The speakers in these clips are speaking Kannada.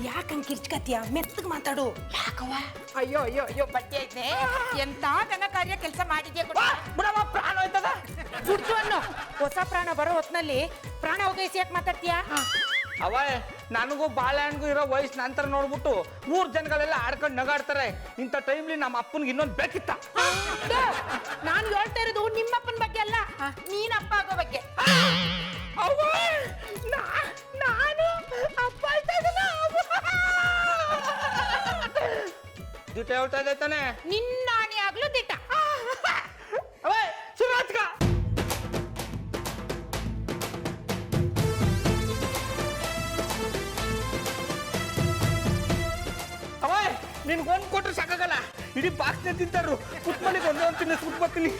ಯಾಕಂಗ್ ಕಿರ್ಚ್ಕತಿಯ ಮೆತ್ತಗ್ ಮಾತಾಡು. ಯಾಕವ್ವ? ಅಯ್ಯೋ ಅಯ್ಯೋ ಅಯ್ಯೋ ಬಟ್ಟೆ ಐತೆ ಎಂತ ದನ ಕಾರ್ಯ ಕೆಲಸ ಮಾಡಿದ್ಯಾ ಬಿಡವ, ಪ್ರಾಣ ಹೋಯ್ತದ. ಹುಡ್ತು ಅನ್ನೋ ಹೊಸ ಪ್ರಾಣ ಬರೋ ಹೊತ್ನಲ್ಲಿ ಪ್ರಾಣ ಹೋಗೈಸಿ ಯಾಕೆ ಮಾತಾಡ್ತೀಯಾ? ಅವ ನನಗೂ ಬಾಳೆಹಣ್ಣಿಗೂ ಇರೋ ವಯಸ್ಸು ನಂತರ ನೋಡ್ಬಿಟ್ಟು ಊರ್ ಜನಗಳೆಲ್ಲ ಆಡ್ಕೊಂಡು ನಗಾಡ್ತಾರೆ. ಇಂಥ ಟೈಮ್ಲಿ ನಮ್ಮ ಅಪ್ಪನಿಗೆ ಇನ್ನೊಂದು ಬೇಕಿತ್ತ. ನಾನು ಹೇಳ್ತಾ ಇರೋದು ನಿಮ್ಮಪ್ಪನ ಬಗ್ಗೆ ಅಲ್ಲ, ನೀನ್ ಅಪ್ಪ ಆಗೋ ಬಗ್ಗೆ. ನಾನು ಅಪ್ಪ ದಿಟ ಹೇಳ್ತಾ ಇದೆ ತಾನೆ. ನಿನ್ನಾಣಿ ಆಗ್ಲೂ ದಿಟ್ಟ. ಅವೇ ಸುರಾಜ್ಗ ಅವೇ ನಿನ್ಗೊಂದು ಕೊಟ್ರೆ ಸಾಕಾಗಲ್ಲ, ಇಡೀ ಬಾಕ್ಸ್ನೇ ತಿಂತಾರು. ಪುಟ್ಮಲಿಗೆ ಒಂದೇ ಒಂದು ತಿನ್ನಿಸ್ಬಿಟ್ಟು ಬರ್ತೀನಿ.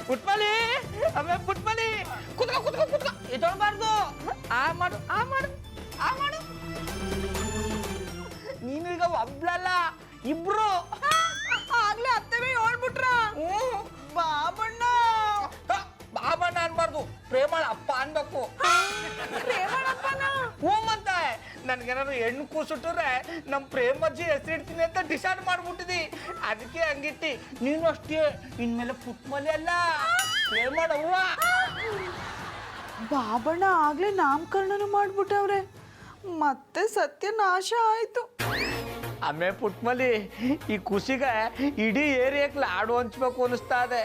ಪುಟ್ಮಲಿ, ಅವೇ ಪುಟ್ಮಲಿ, ಕುತ್ಕೋ ಕುತ್ಕೋ ಕುತ್ಕೋ, ಇದೊಳ್ಬಾರ್ದು. ಆ ಮಾಡು ಆ ಮಾಡು ಆ ಮಾಡು. ನೀನೀಗ ಒಬ್ಳಲ್ಲ, ಇಬ್ರು. ಆಗ್ಲೇ ಅತ್ತವೇ ಹೇಳ್ಬಿಟ್ರ ಬಾಬಣ್ಣ. ಬಾಬಣ್ಣ ಅನ್ಬಾರ್ದು, ಪ್ರೇಮಳ ಅಪ್ಪ ಅನ್ಬೇಕು. ಪ್ರೇಮಣ್ಣಪ್ಪನ ಹ್ಞೂ ಮತ್ತೆ ನನ್ಗೇನಾದ್ರು ಹೆಣ್ಣು ಕೂಸುಟ್ರೆ ನಮ್ಮ ಪ್ರೇಮಜ್ಜಿ ಹೆಸರಿಡ್ತೀನಿ ಅಂತ ಡಿಸೈಡ್ ಮಾಡ್ಬಿಟ್ಟಿದಿ. ಅದಕ್ಕೆ ಹಂಗಿಟ್ಟಿ. ನೀನು ಅಷ್ಟೇ, ಇನ್ಮೇಲೆ ಪುಟ್ಮಲಿ ಅಲ್ಲ, ಪ್ರೇಮಳವ್ವ. ಬಾಬಣ್ಣ ಆಗ್ಲೇ ನಾಮಕರಣನು ಮಾಡ್ಬಿಟ್ಟವ್ರೆ, ಮತ್ತೆ ಸತ್ಯನಾಶ ಆಯ್ತು. ಆಮೇಲೆ ಪುಟ್ಮಲಿ ಈ ಖುಷಿಗೆ ಇಡೀ ಏರಿಯಾಕ್ಕೆ ಲಾಡು ಹಂಚ್ಬೇಕು ಅನಿಸ್ತಾ ಇದೆ.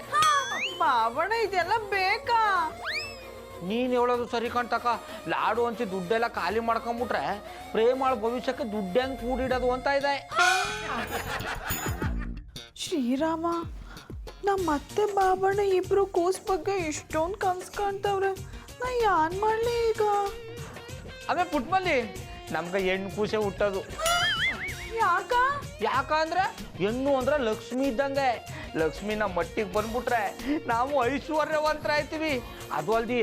ಬಾಬಣ್ಣ ಇದೆಲ್ಲ ಬೇಕಾ? ನೀನು ಹೇಳೋದು ಸರಿ ಕಣ್ತಕ. ಲಾಡು ಹಂಚಿ ದುಡ್ಡೆಲ್ಲ ಖಾಲಿ ಮಾಡ್ಕೊಂಬಿಟ್ರೆ ಪ್ರೇಮಾಳ ಭವಿಷ್ಯಕ್ಕೆ ದುಡ್ಡು ಹೆಂಗೆ ಕೂಡಿಡೋದು ಅಂತ ಇದೆ. ಶ್ರೀರಾಮ, ನಮ್ಮ ಅತ್ತೆ ಬಾಬಣ್ಣ ಇಬ್ರು ಕೂಸ್ ಬಗ್ಗೆ ಇಷ್ಟೊಂದು ಕನ್ಸು ಕಾಣ್ತವ್ರೆ, ನಾ ಯಾನ್ ಮಾಡ್ಲಿ ಈಗ? ಆಮೇಲೆ ಪುಟ್ಮಲಿ ನಮ್ಗೆ ಹೆಣ್ಣು ಕೂಸೆ ಹುಟ್ಟೋದು. ಯಾಕ? ಯಾಕಂದ್ರೆ ಹೆಣ್ಣು ಅಂದ್ರೆ ಲಕ್ಷ್ಮಿ ಇದ್ದಂಗೆ. ಲಕ್ಷ್ಮಿ ನಮ್ಮ ಮಟ್ಟಿಗೆ ಬಂದ್ಬಿಟ್ರೆ ನಾವು ಐಶ್ವರ್ಯವಂತರ ಆಯ್ತೀವಿ. ಅದು ಅಲ್ದಿ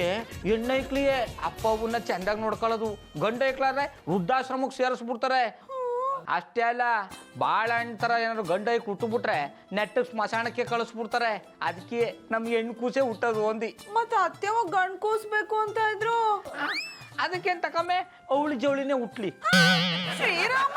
ಹೆಣ್ಣೈಕ್ಲಿಯೇ ಅಪ್ಪ ಅವನ್ನ ಚೆಂದಾಗಿ ನೋಡ್ಕೊಳ್ಳೋದು, ಗಂಡ ಐಕ್ಲಾದ್ರೆ ವೃದ್ಧಾಶ್ರಮಕ್ಕೆ ಸೇರಿಸ್ಬಿಡ್ತಾರೆ. ಅಷ್ಟೇ ಅಲ್ಲ, ಬಾಳೆಹಣ್ಣು ಥರ ಏನಾದ್ರು ಗಂಡ ಐಕ್ ಹುಟ್ಟುಬಿಟ್ರೆ ನೆಟ್ಟಗೆ ಸ್ಮಶಾನಕ್ಕೆ ಕಳಿಸ್ಬಿಡ್ತಾರೆ. ಅದಕ್ಕೆ ನಮ್ಗೆ ಹೆಣ್ಣು ಕೂಸೆ ಹುಟ್ಟೋದು ಒಂದಿ. ಮತ್ತೆ ಅತ್ತೆವ ಗಂಡ್ ಕೂಸ್ಬೇಕು ಅಂತ ಇದ್ರು. ಅದಕ್ಕೆ ತಕಮ್ಮೆ ಅವಳಿ ಜವಳಿನೇ ಹುಟ್ಲಿ. ಶ್ರೀರಾಮ